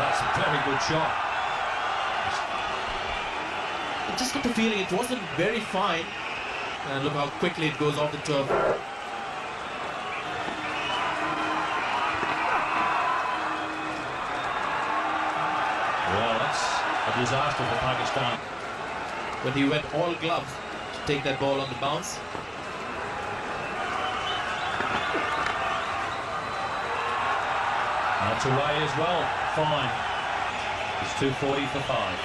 That's a very good shot. I just got the feeling it wasn't very fine. And look how quickly it goes off the turf. Well, that's a disaster for Pakistan. But he went all gloves to take that ball on the bounce. That's away as well. Fine. It's 240 for 5.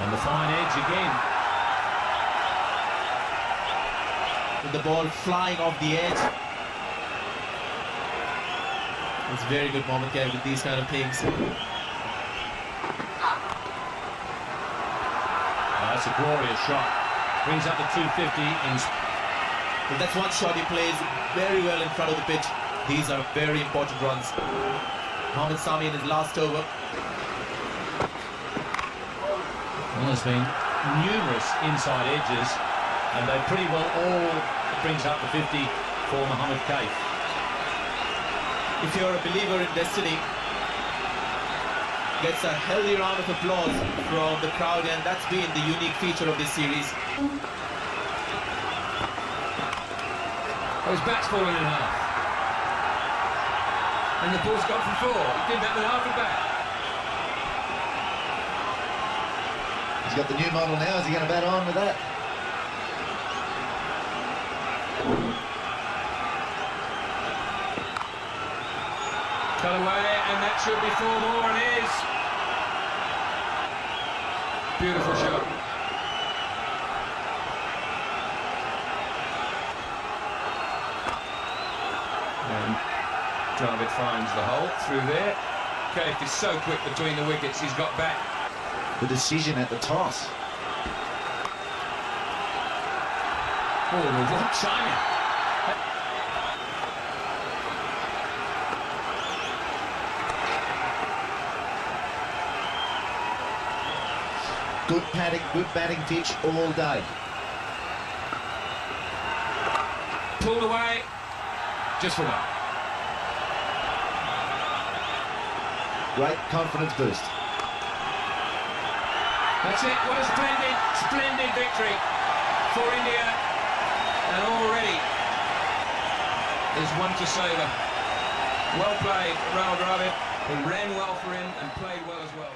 And the fine edge again. With the ball flying off the edge. It's a very good moment, Kevin, with these kind of things. That's a glorious shot. Brings up the 250 in. But that's one shot he plays very well in front of the pitch. These are very important runs. Mohammad Sami in his last over. Well, there's been numerous inside edges, and they pretty well all brings up the 50 for Mohammed Kaif. If you're a believer in destiny, gets a healthy round of applause from the crowd, and that's been the unique feature of this series. Oh, his bat's falling in half. And the ball's gone for 4. He did that with half a bat. He's got the new model now. Is he going to bat on with that? Cut away, and that should be 4 more, and is. Beautiful shot. And Dravid finds the hole through there. Kaif is so quick between the wickets, he's got back. The decision at the toss. Oh, what timing. Good padding, good batting pitch all day. Pulled away. just for one. Great confidence boost. That's it. What a splendid victory for India. And already there's one to savour. Well played, Ronald Dravid. He ran well for him and played well as well.